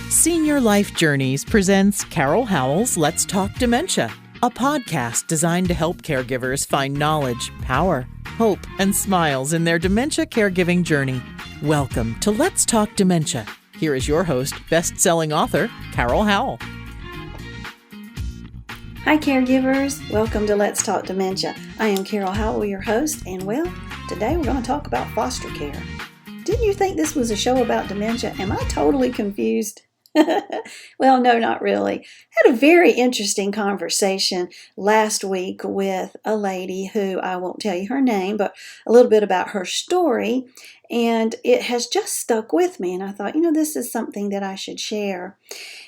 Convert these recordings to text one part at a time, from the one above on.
Senior Life Journeys presents Carol Howell's Let's Talk Dementia, a podcast designed to help caregivers find knowledge, power, hope, and smiles in their dementia caregiving journey. Welcome to Let's Talk Dementia. Here is your host, best-selling author, Carol Howell. Hi caregivers, welcome to Let's Talk Dementia. I am Carol Howell, your host, and today we're going to talk about foster care. Didn't you think this was a show about dementia? Am I totally confused? Well, no, not really. I had a very interesting conversation last week with a lady who, I won't tell you her name, but a little bit about her story, and it has just stuck with me, and I thought, this is something that I should share.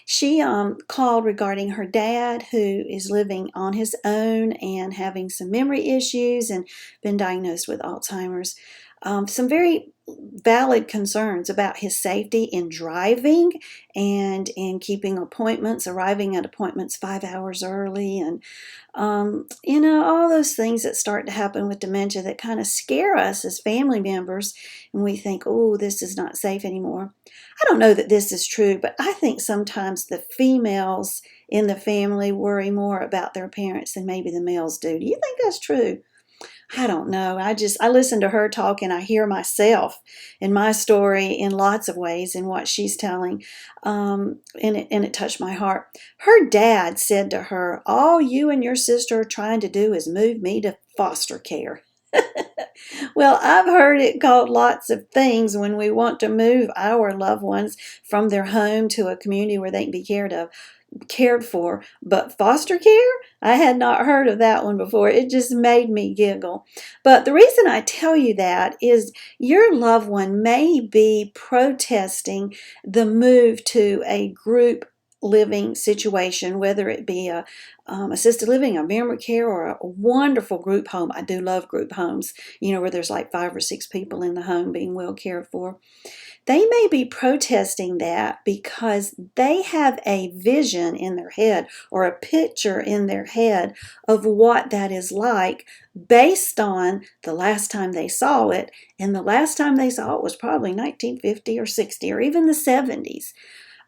She called regarding her dad, who is living on his own and having some memory issues and been diagnosed with Alzheimer's. Some very valid concerns about his safety in driving and in keeping appointments, arriving at appointments 5 hours early, and all those things that start to happen with dementia that kind of scare us as family members, and we think, oh, this is not safe anymore. I don't know that this is true, but I think sometimes the females in the family worry more about their parents than maybe the males do. Do you think that's true? I don't know. I listen to her talk and I hear myself in my story in lots of ways in what she's telling, and it touched my heart. Her dad said to her, all you and your sister are trying to do is move me to foster care. Well, I've heard it called lots of things when we want to move our loved ones from their home to a community where they can be cared for, but foster care? I had not heard of that one before. It just made me giggle. But the reason I tell you that is your loved one may be protesting the move to a group living situation, whether it be a assisted living, a memory care, or a wonderful group home. I do love group homes, where there's like 5 or 6 people in the home being well cared for. They may be protesting that because they have a vision in their head or a picture in their head of what that is like based on the last time they saw it. And the last time they saw it was probably 1950 or 60 or even the 70s.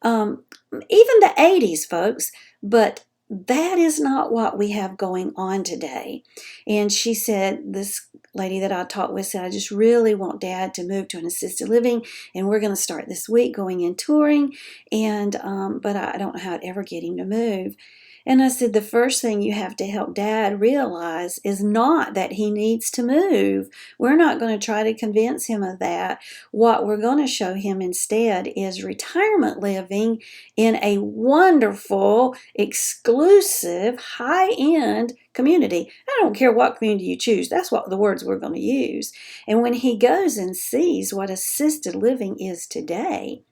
Even the 80s, folks, but that is not what we have going on today. And she said, this lady that I talked with said, I just really want Dad to move to an assisted living, and we're going to start this week going in touring, and but I don't know how to ever get him to move. And I said, the first thing you have to help Dad realize is not that he needs to move. We're not going to try to convince him of that. What we're going to show him instead is retirement living in a wonderful, exclusive, high-end community. I don't care what community you choose. That's what the words we're going to use. And when he goes and sees what assisted living is today,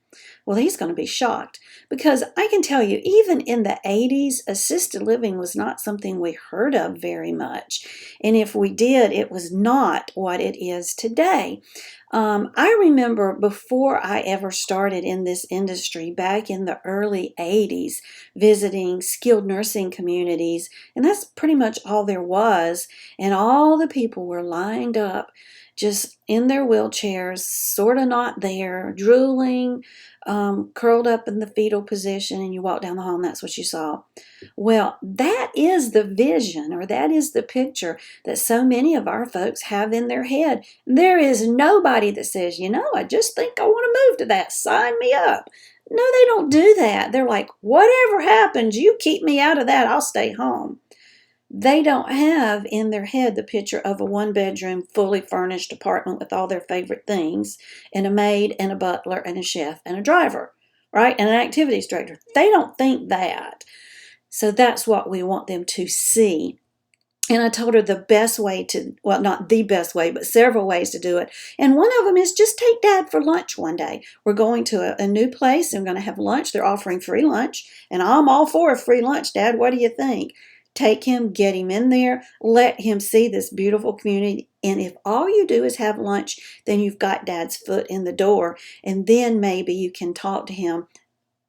well, he's going to be shocked, because I can tell you, even in the 80s, assisted living was not something we heard of very much. And if we did, it was not what it is today. I remember before I ever started in this industry, back in the early 80s, visiting skilled nursing communities, and that's pretty much all there was. And all the people were lined up, just in their wheelchairs, sort of not there, drooling, curled up in the fetal position, and you walk down the hall and that's what you saw. Well, that is the vision, or that is the picture that so many of our folks have in their head. There is nobody that says, I just think I want to move to that. Sign me up. No, they don't do that. They're like, whatever happens, you keep me out of that. I'll stay home. They don't have in their head the picture of a 1-bedroom, fully furnished apartment with all their favorite things, and a maid and a butler and a chef and a driver, right? And an activities director. They don't think that. So that's what we want them to see. And I told her the best way to, well, not the best way, but several ways to do it. And one of them is just take Dad for lunch one day. We're going to a new place and we're going to have lunch. They're offering free lunch. And I'm all for a free lunch, Dad. What do you think? Take him, get him in there, let him see this beautiful community. And if all you do is have lunch, then you've got Dad's foot in the door. And then maybe you can talk to him,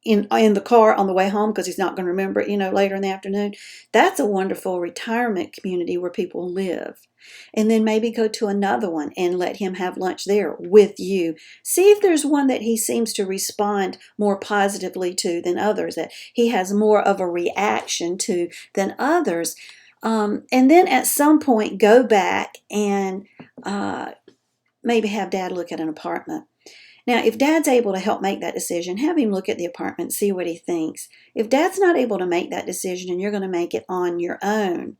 in the car on the way home because he's not going to remember it, later in the afternoon. That's a wonderful retirement community where people live. And then maybe go to another one and let him have lunch there with you. See if there's one that he seems to respond more positively to than others, that he has more of a reaction to than others. And then at some point go back and maybe have Dad look at an apartment. Now, if Dad's able to help make that decision, have him look at the apartment, see what he thinks. If Dad's not able to make that decision and you're going to make it on your own,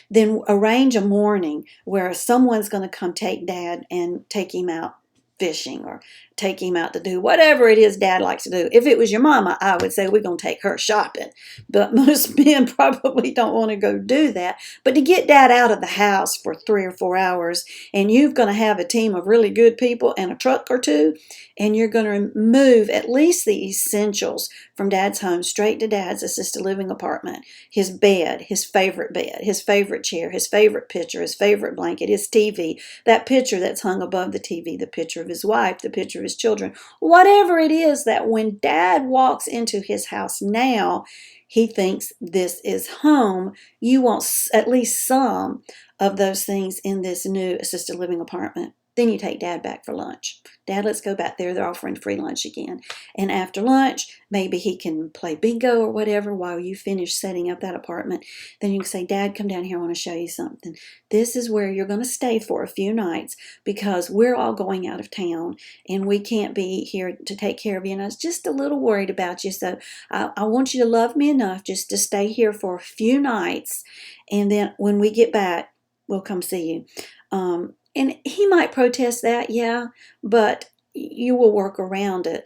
then arrange a morning where someone's going to come take Dad and take him out fishing or take him out to do whatever it is Dad likes to do. If it was your mama, I would say we're going to take her shopping. But most men probably don't want to go do that. But to get Dad out of the house for 3 or 4 hours, and you're going to have a team of really good people and a truck or two, and you're going to move at least the essentials from Dad's home straight to Dad's assisted living apartment. His bed, his favorite chair, his favorite picture, his favorite blanket, his TV, that picture that's hung above the TV, the picture of his wife, the picture of his children, whatever it is that when Dad walks into his house now, he thinks this is home. You want at least some of those things in this new assisted living apartment. Then you take Dad back for lunch. Dad, let's go back there. They're offering free lunch again. And after lunch, maybe he can play bingo or whatever while you finish setting up that apartment. Then you can say, Dad, come down here. I want to show you something. This is where you're going to stay for a few nights because we're all going out of town and we can't be here to take care of you. And I was just a little worried about you. So I want you to love me enough just to stay here for a few nights. And then when we get back, we'll come see you. And he might protest that, yeah, but you will work around it.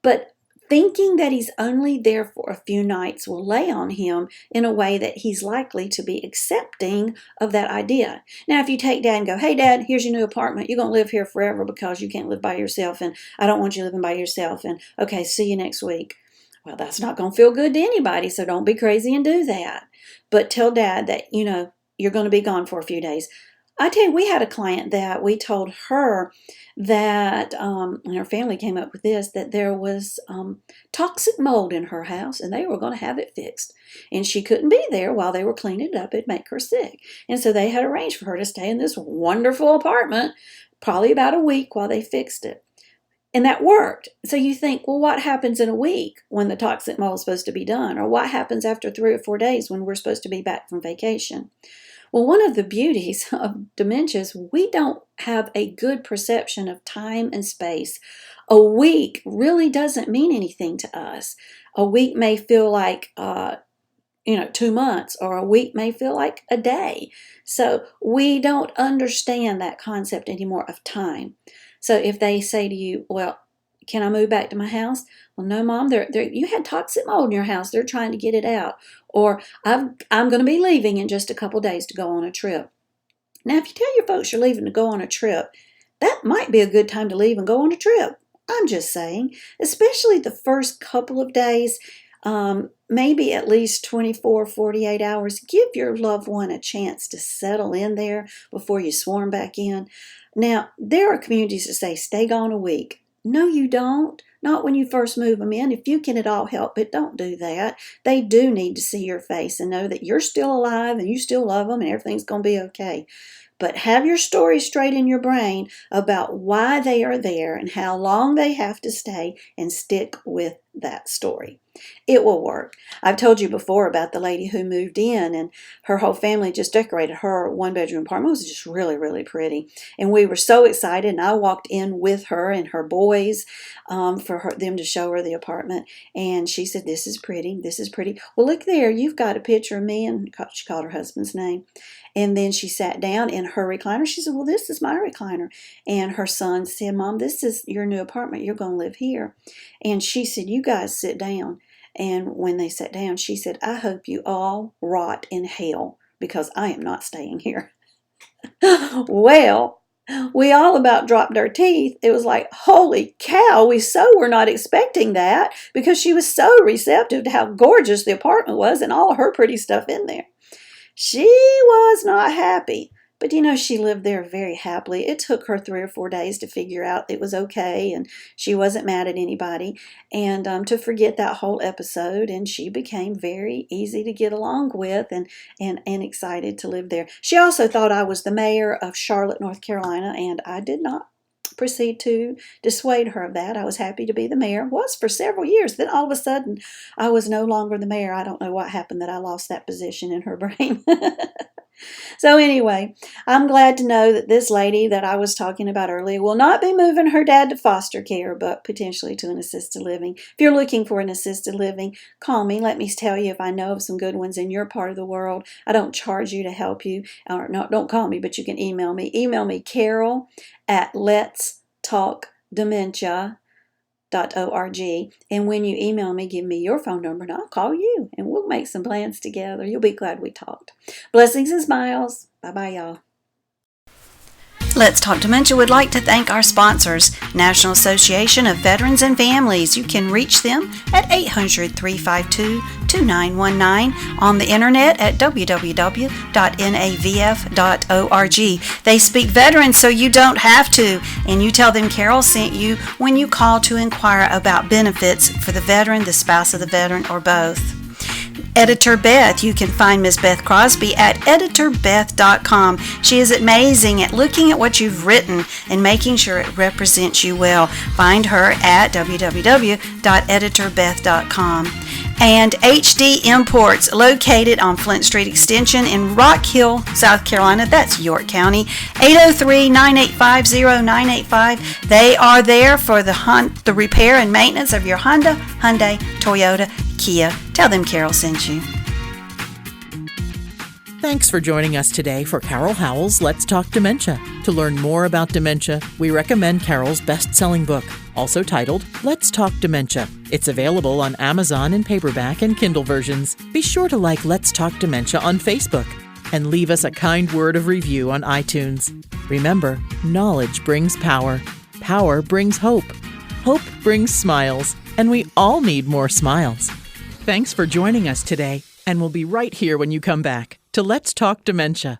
But thinking that he's only there for a few nights will lay on him in a way that he's likely to be accepting of that idea. Now, if you take Dad and go, hey, Dad, here's your new apartment. You're going to live here forever because you can't live by yourself, and I don't want you living by yourself, and okay, see you next week. Well, that's not going to feel good to anybody, so don't be crazy and do that. But tell Dad that, you're going to be gone for a few days. I tell you, we had a client that we told her that, and her family came up with this, that there was toxic mold in her house and they were going to have it fixed. And she couldn't be there while they were cleaning it up. It'd make her sick. And so they had arranged for her to stay in this wonderful apartment, probably about a week while they fixed it. And that worked. So you think, well, what happens in a week when the toxic mold is supposed to be done? Or what happens after 3 or 4 days when we're supposed to be back from vacation? Well, one of the beauties of dementia is we don't have a good perception of time and space. A week really doesn't mean anything to us. A week may feel like 2 months, or a week may feel like a day. So we don't understand that concept anymore of time. So if they say to you, well, can I move back to my house? Well, no, Mom, you had toxic mold in your house. They're trying to get it out. Or I'm going to be leaving in just a couple days to go on a trip. Now, if you tell your folks you're leaving to go on a trip, that might be a good time to leave and go on a trip. I'm just saying, especially the first couple of days, maybe at least 24, 48 hours. Give your loved one a chance to settle in there before you swarm back in. Now, there are communities that say, stay gone a week. No, you don't. Not when you first move them in. If you can at all help it, don't do that. They do need to see your face and know that you're still alive and you still love them and everything's going to be okay. But have your story straight in your brain about why they are there and how long they have to stay, and stick with that story. It will work. I've told you before about the lady who moved in and her whole family just decorated her 1-bedroom apartment. It was just really, really pretty. And we were so excited, and I walked in with her and her boys for them to show her the apartment. And she said, this is pretty, this is pretty. Well, look there, you've got a picture of me, and she called her husband's name. And then she sat down in her recliner. She said, well, this is my recliner. And her son said, Mom, this is your new apartment. You're going to live here. And she said, you guys sit down. And when they sat down, she said, I hope you all rot in hell because I am not staying here. Well, we all about dropped our teeth. It was like, holy cow, we so were not expecting that, because she was so receptive to how gorgeous the apartment was and all her pretty stuff in there. She was not happy, But she lived there very happily. It took her 3 or 4 days to figure out it was okay and she wasn't mad at anybody and to forget that whole episode. And she became very easy to get along with and excited to live there. She also thought I was the mayor of Charlotte, North Carolina, and I did not proceed to dissuade her of that. I was happy to be the mayor, was for several years. Then all of a sudden, I was no longer the mayor. I don't know what happened that I lost that position in her brain. So anyway, I'm glad to know that this lady that I was talking about earlier will not be moving her dad to foster care, but potentially to an assisted living. If you're looking for an assisted living, call me. Let me tell you if I know of some good ones in your part of the world. I don't charge you to help you. Or no, don't call me, but you can email me. Email me, Carol@letstalkdementia.org. And when you email me, give me your phone number and I'll call you and we'll make some plans together. You'll be glad we talked. Blessings and smiles. Bye-bye, y'all. Let's Talk Dementia would like to thank our sponsors, National Association of Veterans and Families. You can reach them at 800-352-2919, on the internet at www.navf.org. They speak veterans so you don't have to, and you tell them Carol sent you when you call to inquire about benefits for the veteran, the spouse of the veteran, or both. Editor Beth. You can find Miss Beth Crosby at editorbeth.com. She is amazing at looking at what you've written and making sure it represents you well. Find her at www.editorbeth.com. And HD Imports, located on Flint Street Extension in Rock Hill, South Carolina. That's York County. 803-985-0985. They are there for the repair and maintenance of your Honda, Hyundai, Toyota, Kia. Tell them Carol sent you. Thanks for joining us today for Carol Howell's Let's Talk Dementia. To learn more about dementia, we recommend Carol's best-selling book, also titled Let's Talk Dementia. It's available on Amazon in paperback and Kindle versions. Be sure to like Let's Talk Dementia on Facebook and leave us a kind word of review on iTunes. Remember, knowledge brings power. Power brings hope. Hope brings smiles. And we all need more smiles. Thanks for joining us today, and we'll be right here when you come back to Let's Talk Dementia.